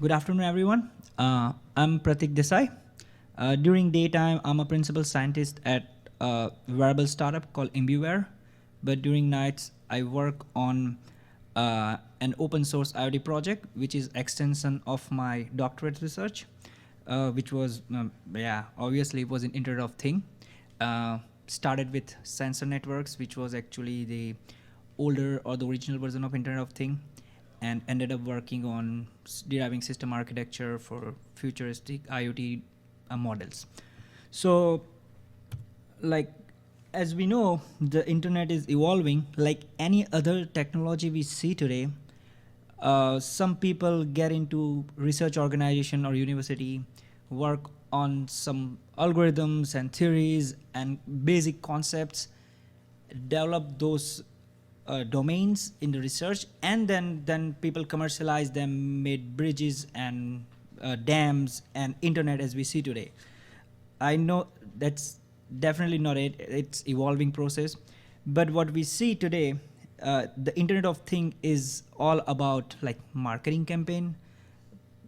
Good afternoon, everyone. I'm Pratik Desai. During daytime, I'm a principal scientist at a wearable startup called ImbuWare. But during nights, I work on an open source IoT project, which is extension of my doctorate research, which was, obviously it was an Internet of Thing. Started with sensor networks, which was actually the older or the original version of Internet of Thing, and ended up working on deriving system architecture for futuristic IoT models. So, like, as we know, the internet is evolving like any other technology we see today. Some people get into research organization or university, work on some algorithms and theories and basic concepts, develop those domains in the research, and then people commercialize them, made bridges and dams and internet as we see today. I know that's definitely not it. It's evolving process, but what we see today, the Internet of Thing is all about like marketing campaign,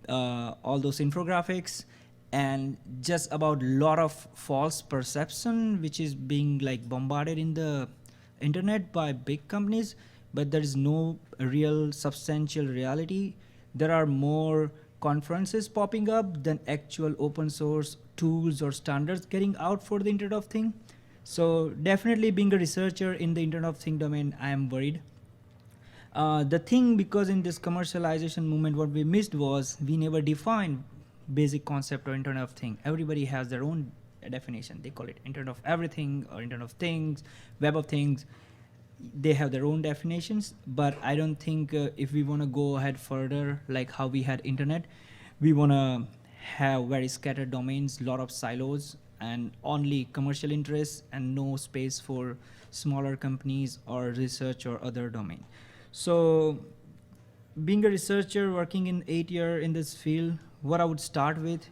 all those infographics, and just about a lot of false perception which is being like bombarded in the internet by big companies, but there is no real substantial reality. There are more conferences popping up than actual open source tools or standards getting out for the Internet of Thing. So definitely being a researcher in the Internet of Thing domain, I am worried. The thing, because in this commercialization movement, what we missed was we never defined basic concept or Internet of Thing. Everybody has their own definition. They call it Internet of Everything or Internet of Things, Web of Things. They have their own definitions, but I don't think if we want to go ahead further, like how we had internet, we want to have very scattered domains, lot of silos, and only commercial interests, and no space for smaller companies or research or other domain. So being a researcher working in 8 years in this field, what I would start with,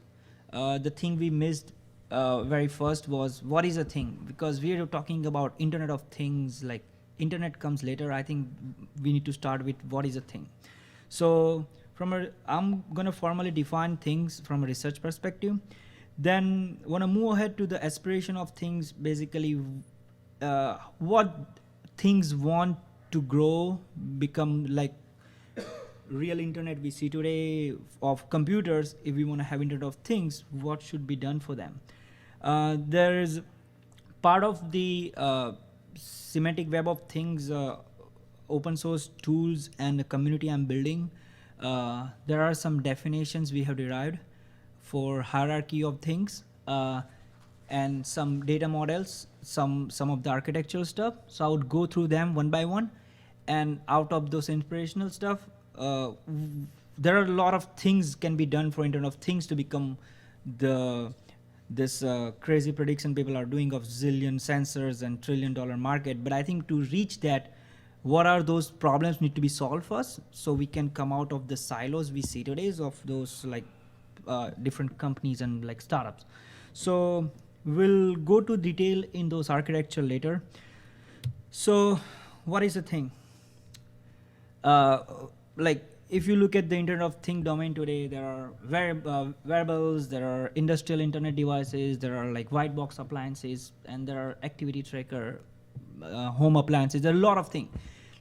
the thing we missed very first was what is a thing, because we are talking about Internet of Things, like internet comes later. I think we need to start with what is a thing. So I'm gonna formally define things from a research perspective, then wanna move ahead to the aspiration of things, basically what things want to grow, become like real internet we see today of computers. If we want to have Internet of Things, what should be done for them? There is part of the Semantic Web of Things open source tools and the community I'm building. There are some definitions we have derived for hierarchy of things, and some data models, some of the architectural stuff. So I would go through them one by one, and out of those inspirational stuff, there are a lot of things can be done for Internet of Things to become this crazy prediction people are doing of zillion sensors and $1 trillion market. But I think to reach that, what are those problems need to be solved first, so we can come out of the silos we see today of those like different companies and like startups. So we'll go to detail in those architecture later. So what is the thing? Like if you look at the Internet of Things domain today, there are wearables, there are industrial internet devices, there are like white box appliances, and there are activity tracker, home appliances. There are a lot of things.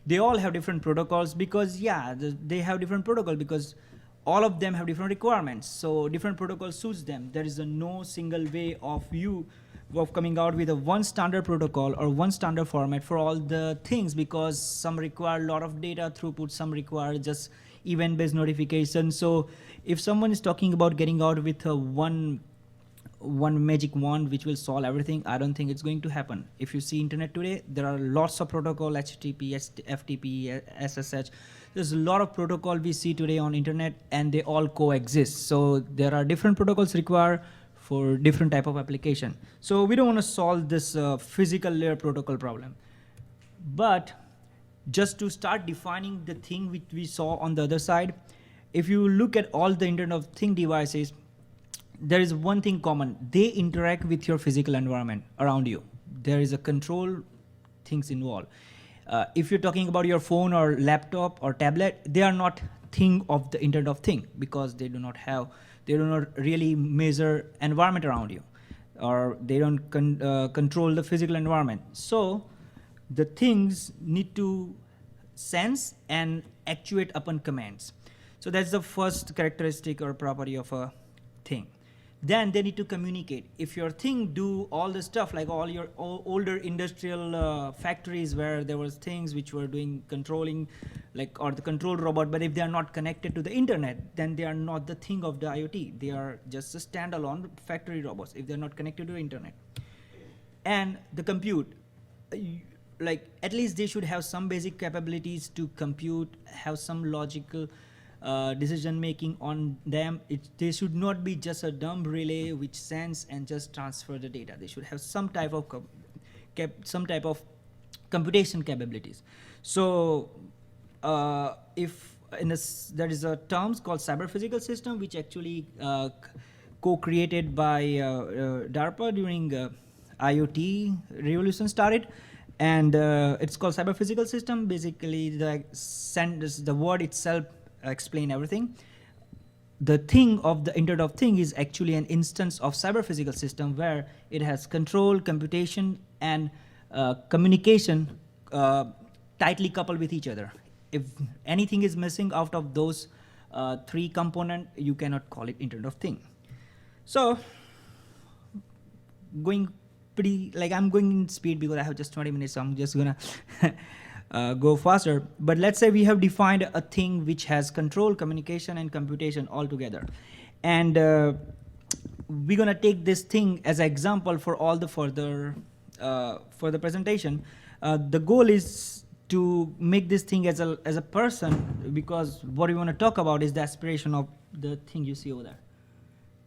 They all have different protocols because they have different protocol because all of them have different requirements. So different protocol suits them. There is no single way of coming out with a one standard protocol or one standard format for all the things, because some require a lot of data throughput, some require just event-based notification. So if someone is talking about getting out with a one magic wand which will solve everything, I don't think it's going to happen. If you see internet today, there are lots of protocol, HTTP, FTP, SSH. There's a lot of protocol we see today on internet, and they all coexist. So there are different protocols required for different type of application. So we don't want to solve this physical layer protocol problem. But just to start defining the thing which we saw on the other side, if you look at all the Internet of Things devices, there is one thing common. They interact with your physical environment around you. There is a control things involved. If you're talking about your phone or laptop or tablet, they are not thing of the Internet of Thing, because they do not really measure environment around you, or they don't control the physical environment. So the things need to sense and actuate upon commands. So that's the first characteristic or property of a thing. Then they need to communicate. If your thing do all the stuff, like all your older industrial factories where there was things which were doing controlling, like, or the control robot, but if they are not connected to the internet, then they are not the thing of the IoT. They are just a standalone factory robots if they're not connected to the internet. And the compute, like, at least they should have some basic capabilities to compute, have some logical decision making on them. They should not be just a dumb relay which sends and just transfer the data. They should have some type of computation capabilities. So if there is a term called cyber physical system, which actually co-created by DARPA during IoT revolution started, and it's called cyber physical system. Basically, the word itself explain everything. The thing of the Internet of Thing is actually an instance of cyber physical system where it has control, computation, and communication tightly coupled with each other. If anything is missing out of those three components, you cannot call it Internet of Thing. So I'm going in speed because I have just 20 minutes, so I'm just gonna go faster. But let's say we have defined a thing which has control, communication, and computation all together. And we're gonna take this thing as an example for all the further presentation. The goal is to make this thing as a person, because what we want to talk about is the aspiration of the thing you see over there.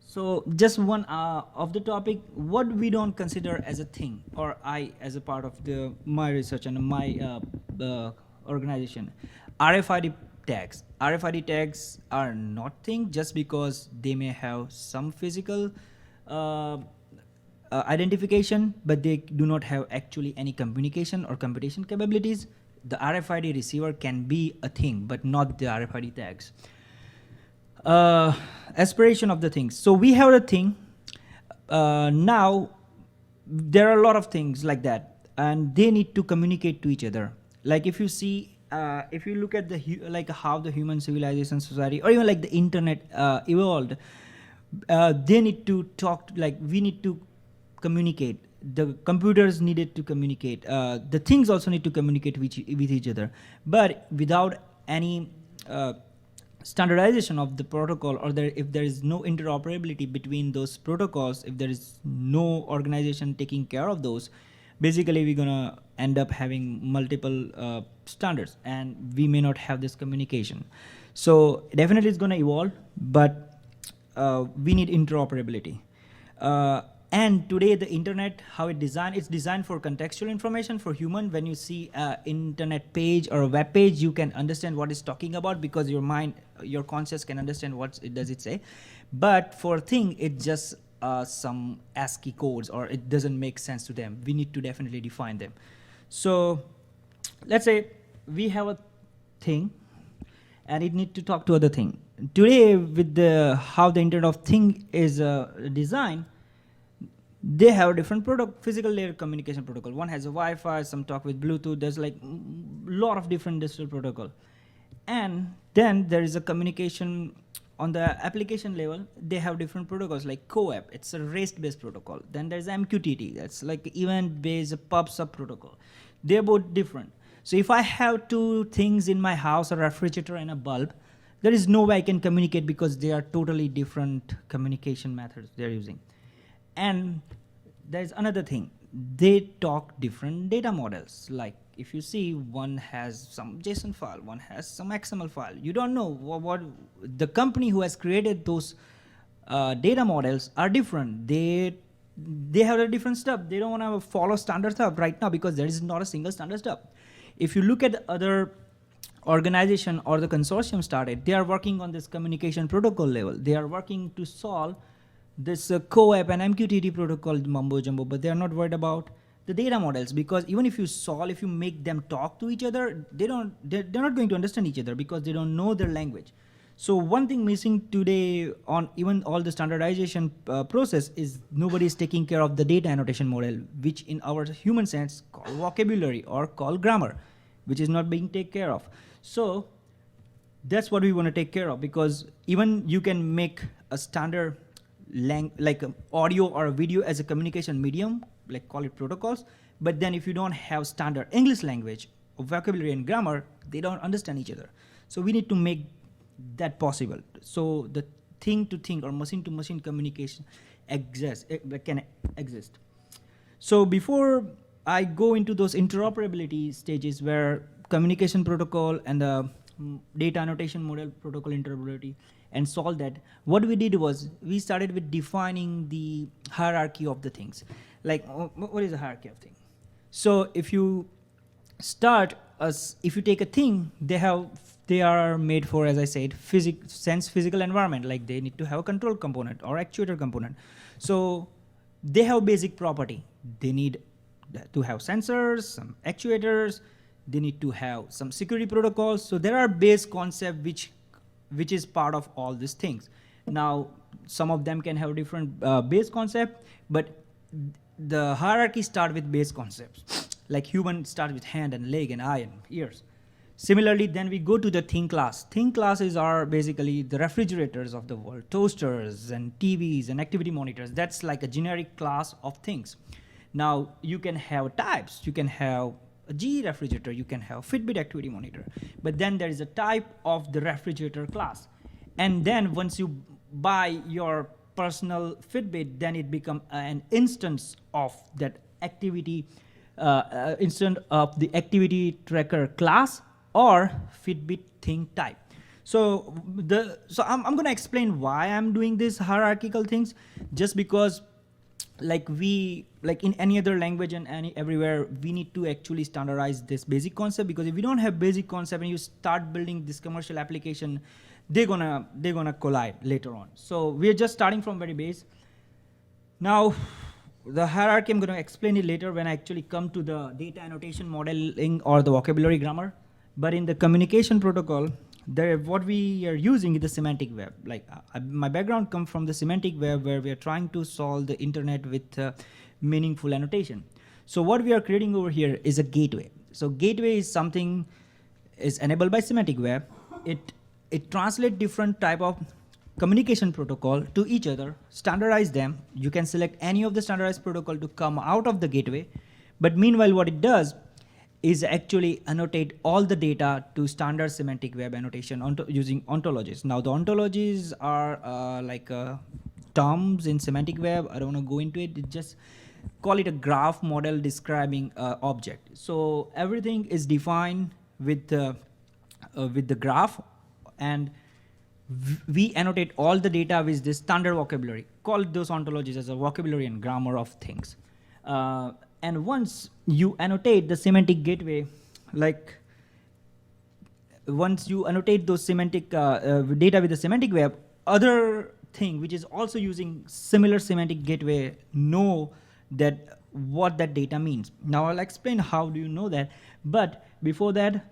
So just one of the topic, what we don't consider as a thing, or I as a part of my research and my organization, RFID tags. RFID tags are not thing just because they may have some physical identification, but they do not have actually any communication or computation capabilities. The RFID receiver can be a thing, but not the RFID tags. Aspiration of the things. So we have a thing. Now, there are a lot of things like that, and they need to communicate to each other. Like if you see, if you look at how the human civilization society, or even like the internet evolved, they need to talk. Like we need to communicate. The computers needed to communicate. The things also need to communicate with each other, but without any standardization of the protocol, or if there is no interoperability between those protocols, if there is no organization taking care of those, basically we're gonna end up having multiple standards, and we may not have this communication. So definitely it's gonna evolve, but we need interoperability. And today the internet, how it's designed for contextual information for human. When you see an internet page or a web page, you can understand what it's talking about because your conscious can understand what it does say. But for thing, it's just some ASCII codes, or it doesn't make sense to them. We need to definitely define them. So let's say we have a thing, and it needs to talk to other thing. Today, with how the Internet of Thing is designed, they have a different physical layer communication protocol. One has a Wi-Fi, some talk with Bluetooth. There's like a lot of different digital protocol. And then there is a communication on the application level. They have different protocols like CoAP. It's a REST-based protocol. Then there's MQTT. That's like event-based pub-sub protocol. They're both different. So if I have two things in my house, a refrigerator and a bulb, there is no way I can communicate because they are totally different communication methods they're using. And there's another thing. They talk different data models. Like if you see, one has some JSON file, one has some XML file. You don't know what the company who has created those data models are different. They have a different stuff. They don't want to follow standard stuff right now because there is not a single standard stuff. If you look at the other organization or the consortium started, they are working on this communication protocol level. They are working to solve this CoAP and MQTT protocol mumbo jumbo, but they are not worried about the data models, because even if you make them talk to each other, they're not going to understand each other because they don't know their language. So one thing missing today on even all the standardization process is nobody is taking care of the data annotation model, which in our human sense call vocabulary or call grammar, which is not being taken care of. So that's what we want to take care of, because even you can make a standard like audio or a video as a communication medium, like call it protocols, but then if you don't have standard English language, vocabulary and grammar, they don't understand each other. So we need to make that possible. So the thing to thing or machine to machine communication can exist. So before I go into those interoperability stages where communication protocol and the data annotation model protocol interoperability and solve that, what we did was we started with defining the hierarchy of the things. Like what is the hierarchy of things? So if you if you take a thing, they are made for, as I said, physical environment, like they need to have a control component or actuator component. So they have basic property. They need to have sensors, some actuators, they need to have some security protocols. So there are base concept which is part of all these things. Now, some of them can have different base concept, but the hierarchy start with base concepts. Like human starts with hand and leg and eye and ears. Similarly, then we go to the thing class. Thing classes are basically the refrigerators of the world, toasters and TVs and activity monitors. That's like a generic class of things. Now, you can have types. You can have a GE refrigerator, you can have Fitbit activity monitor. But then there is a type of the refrigerator class. And then once you buy your personal Fitbit, then it becomes an instance of that activity, instance of the activity tracker class or Fitbit thing type. So I'm going to explain why I'm doing these hierarchical things, just because like in any other language and everywhere, we need to actually standardize this basic concept, because if you don't have basic concept and you start building this commercial application, they're gonna collide later on. So we're just starting from very base. Now, the hierarchy, I'm going to explain it later when I actually come to the data annotation modeling or the vocabulary grammar. But in the communication protocol, what we are using is the semantic web. Like my background comes from the semantic web, where we are trying to solve the internet with meaningful annotation. So what we are creating over here is a gateway. So gateway is something is enabled by semantic web. It translates different type of communication protocol to each other, standardize them. You can select any of the standardized protocol to come out of the gateway. But meanwhile, what it does is actually annotate all the data to standard semantic web annotation using ontologies. Now the ontologies are terms in semantic web. I don't want to go into it. Just call it a graph model describing object. So everything is defined with the graph, and we annotate all the data with this standard vocabulary. Call those ontologies as a vocabulary and grammar of things. And once you annotate the semantic gateway, like once you annotate those semantic data with the semantic web, other thing which is also using similar semantic gateway know that what that data means. Now I'll explain how do you know that, but before that,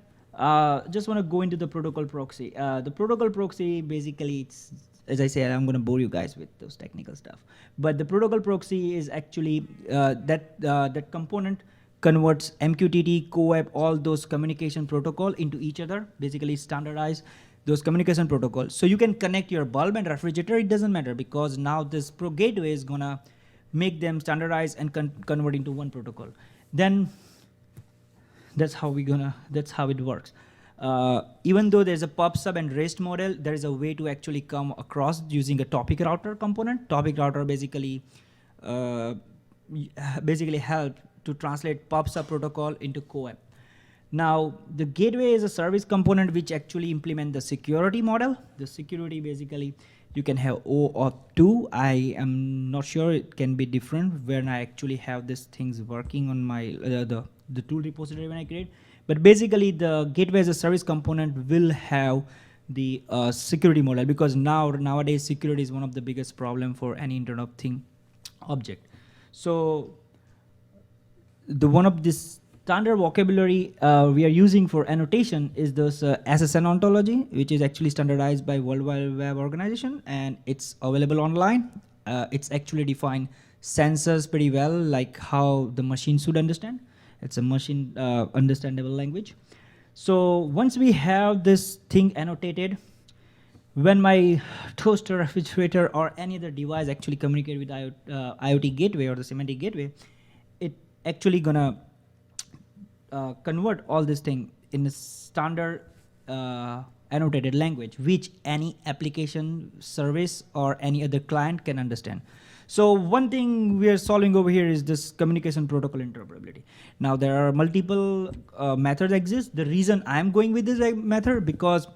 just want to go into the protocol proxy. The protocol proxy, basically, it's, as I said, I'm going to bore you guys with those technical stuff. But the protocol proxy is actually that component converts MQTT, CoAP, all those communication protocol into each other, basically standardize those communication protocols. So you can connect your bulb and refrigerator, it doesn't matter, because now this gateway is going to make them standardized and convert into one protocol. Then that's how it works. Even though there's a pub sub and REST model, there is a way to actually come across using a topic router component. Topic router basically help to translate pub sub protocol into CoAP. Now the gateway is a service component which actually implement the security model. The security, basically you can have O or 2. I am not sure, it can be different when I actually have these things working on my the tool repository when I create. But basically the gateway as a service component will have the security model, because nowadays security is one of the biggest problem for any Internet of Thing object. So the one of this standard vocabulary we are using for annotation is this SSN ontology, which is actually standardized by World Wide Web Organization, and it's available online. It's actually defined sensors pretty well, like how the machine should understand. It's a machine understandable language. So once we have this thing annotated, when my toaster, refrigerator, or any other device actually communicate with IoT gateway or the semantic gateway, it actually gonna convert all this thing in a standard annotated language, which any application, service, or any other client can understand. So one thing we are solving over here is this communication protocol interoperability. Now there are multiple methods exist. The reason I'm going with this method because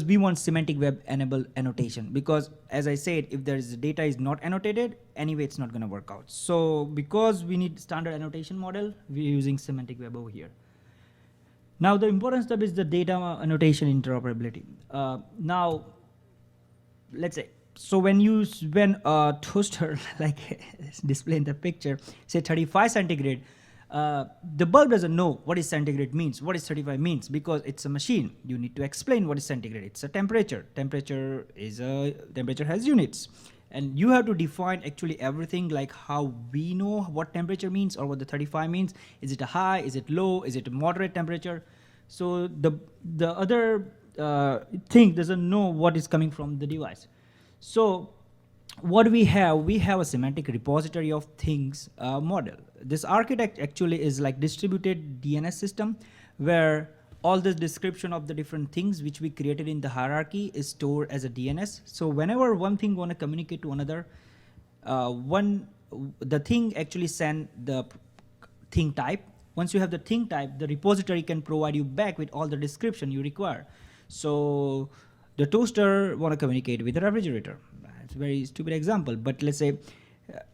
we want semantic web enabled annotation, because as I said, if there is data is not annotated, anyway it's not going to work out. So because we need standard annotation model, we're using semantic web over here. Now the important step is the data annotation interoperability. Now let's say, so when a toaster, like displaying the picture, say 35 centigrade, the bulb doesn't know what is centigrade means, what is 35 means, because it's a machine. You need to explain what is centigrade. It's a temperature. Temperature has units. And you have to define actually everything, like how we know what temperature means or what the 35 means. Is it a high? Is it low? Is it a moderate temperature? So the other thing doesn't know what is coming from the device. So what we have a semantic repository of things model. This architect actually is like distributed DNS system, where all the description of the different things which we created in the hierarchy is stored as a DNS. So whenever one thing want to communicate to another, the thing actually send the thing type. Once you have the thing type, the repository can provide you back with all the description you require. So the toaster want to communicate with the refrigerator. It's a very stupid example, but let's say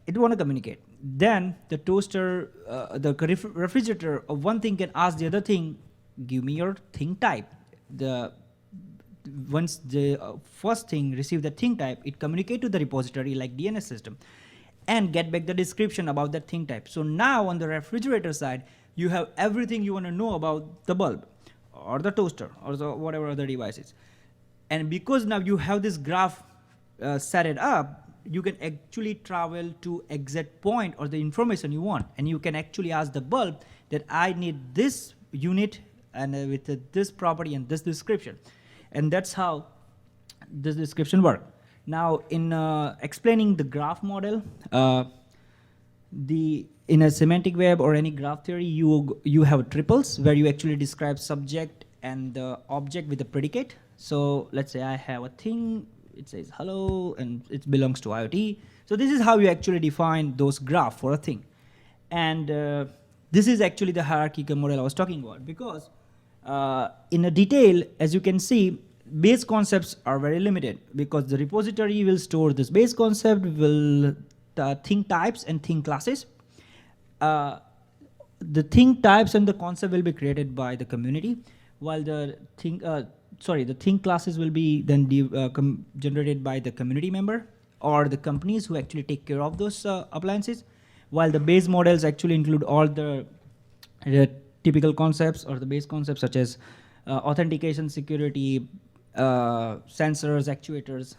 it want to communicate. Then the toaster, the refrigerator of one thing can ask the other thing, give me your thing type. Once the first thing receive the thing type, it communicate to the repository like DNS system and get back the description about that thing type. So now on the refrigerator side, you have everything you want to know about the bulb or the toaster or whatever other devices. And because now you have this graph set it up, you can actually travel to exact point or the information you want. And you can actually ask the bulb that I need this unit and with this property and this description. And that's how this description works. Now in explaining the graph model, in a semantic web or any graph theory, you have triples where you actually describe subject and the object with the predicate. So let's say I have a thing, it says hello, and it belongs to IoT. So this is how you actually define those graph for a thing. And this is actually the hierarchical model I was talking about, because in a detail, as you can see, base concepts are very limited, because the repository will store this base concept, will thing types and thing classes. The thing types and the concept will be created by the community, while the thing classes will be then generated by the community member or the companies who actually take care of those appliances, while the base models actually include all the typical concepts or the base concepts such as authentication, security, sensors, actuators.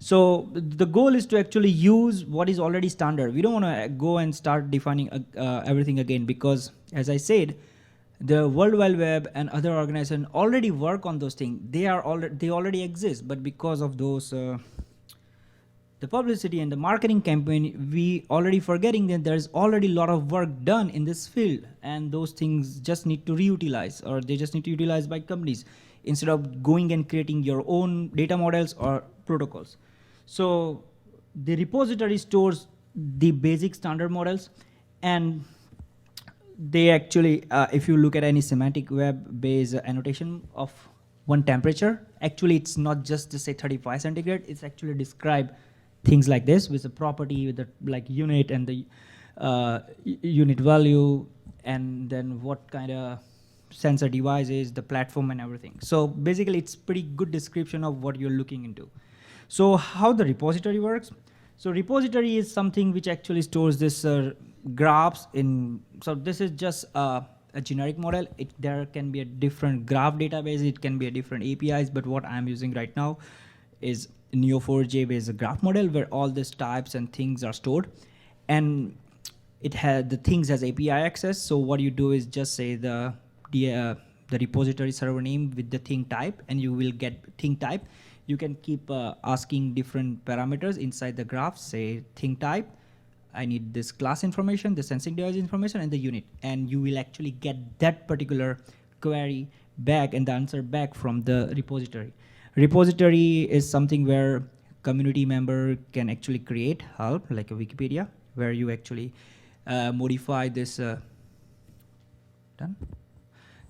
So the goal is to actually use what is already standard. We don't want to go and start defining everything again, because as I said, the World Wide Web and other organizations already work on those things. They already exist, but because of those the publicity and the marketing campaign, we already forgetting that there's already a lot of work done in this field, and those things just need to reutilize, or they just need to utilize by companies instead of going and creating your own data models or protocols. So the repository stores the basic standard models, and they actually, if you look at any semantic web-based annotation of one temperature, actually it's not just to say 35 centigrade, it's actually describe things like this with a property, with the like unit and the unit value, and then what kind of sensor device is, the platform and everything. So basically it's pretty good description of what you're looking into. So how the repository works? So repository is something which actually stores this graphs in, so this is just a generic model. There can be a different graph database, it can be a different APIs, but what I'm using right now is Neo4j based graph model where all these types and things are stored, and it has the things as API access. So what you do is just say the repository server name with the thing type, and you will get thing type. You can keep asking different parameters inside the graph, say thing type, I need this class information, the sensing device information, and the unit. And you will actually get that particular query back and the answer back from the repository. Repository is something where community member can actually create help, like a Wikipedia, where you actually modify this, done?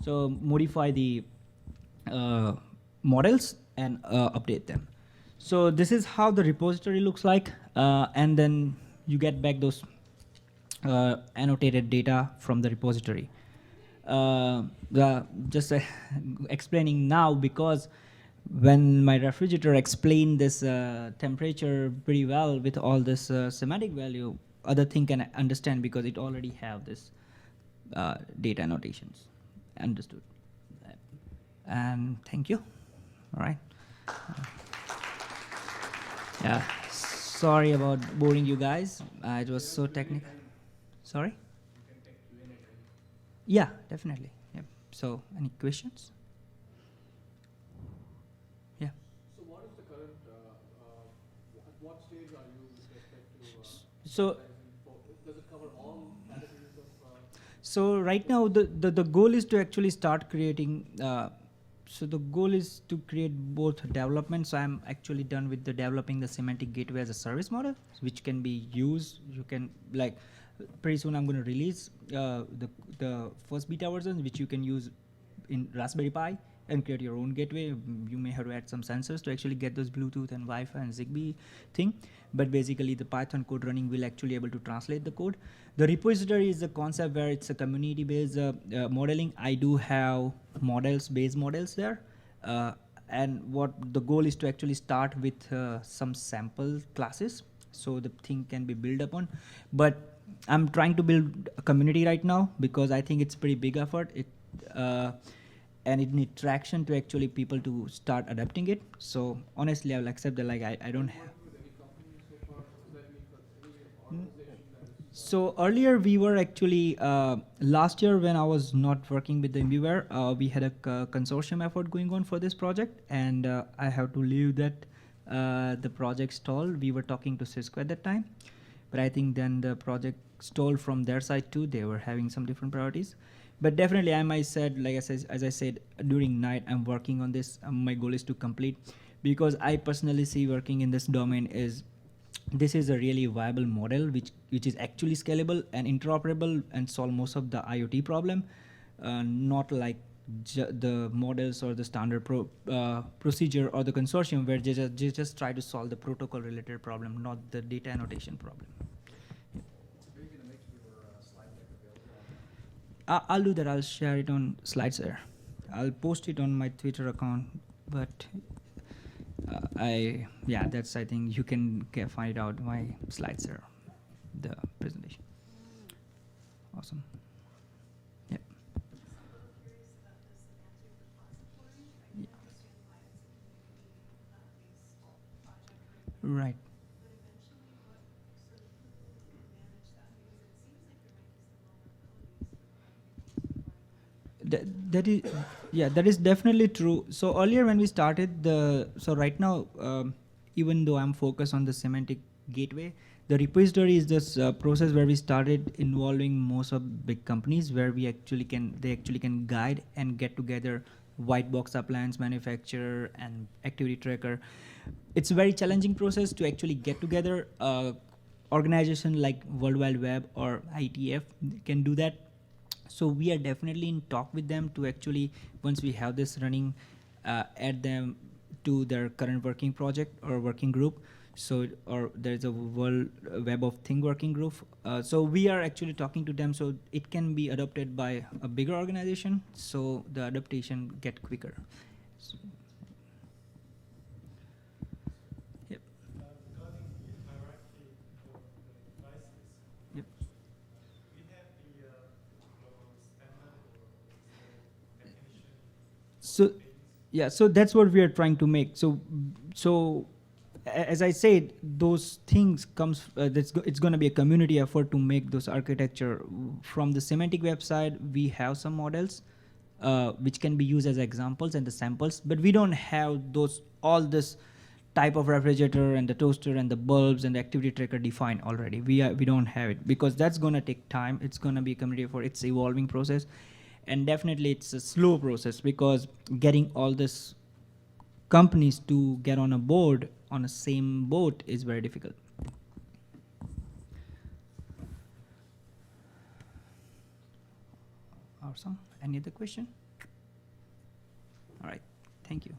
So modify the models and update them. So this is how the repository looks like, and then you get back those annotated data from the repository. Just explaining now, because when my refrigerator explained this temperature pretty well with all this semantic value, other thing can understand because it already have this data annotations. Understood. And thank you. All right. Yeah. Sorry about boring you guys. It was so technical. Sorry? Yeah, definitely. Yep. So, any questions? Yeah. So what is the current, at what stage are you with respect to So, does it cover all categories of? So right now the goal is to actually start creating, so the goal is to create both development. So I'm actually done with the developing the semantic gateway as a service model, which can be used. You can, like, pretty soon I'm going to release the first beta version, which you can use in Raspberry Pi and create your own gateway. You may have to add some sensors to actually get those Bluetooth and Wi-Fi and Zigbee thing. But basically the Python code running will actually able to translate the code. The repository is a concept where it's a community-based modeling. I do have base models there. And what the goal is to actually start with some sample classes, so the thing can be built upon. But I'm trying to build a community right now because I think it's pretty big effort. And it needs traction to actually people to start adapting it. So honestly, I will accept that. Like I don't have. So earlier we were actually, last year when I was not working with the InviWare, we had a consortium effort going on for this project, and I have to leave that the project stalled. We were talking to Cisco at that time, but I think then the project stalled from their side too. They were having some different priorities. But definitely, as I said, during night, I'm working on this. My goal is to complete, because I personally see working in this domain is, this is a really viable model which is actually scalable and interoperable and solve most of the IoT problem, not like the models or the standard procedure or the consortium where they just try to solve the protocol related problem, not the data annotation problem. I'll do that. I'll share it on slides there. I'll post it on my Twitter account, but I think you can find out my slides there, the presentation. Awesome. Yeah. Right. That is definitely true. So earlier when we started so right now, even though I'm focused on the semantic gateway, the repository is this process where we started involving most of big companies, where they actually can guide and get together white box appliance manufacturer and activity tracker. It's a very challenging process to actually get together. Organization like World Wide Web or IETF can do that. So we are definitely in talk with them to actually, once we have this running, add them to their current working project or working group. So, or there's a World Web of Thing working group. So we are actually talking to them so it can be adopted by a bigger organization, so the adaptation get quicker. So, yep. So, yeah, so that's what we are trying to make. As I said, those things comes. It's going to be a community effort to make those architecture. From the Semantic website, we have some models, which can be used as examples and the samples, but we don't have those all this type of refrigerator and the toaster and the bulbs and the activity tracker defined already. We don't have it because that's going to take time. It's going to be a community effort. It's evolving process, and definitely it's a slow process because getting all this companies to get on a board on the same boat is very difficult. Awesome. Any other question? All right. Thank you.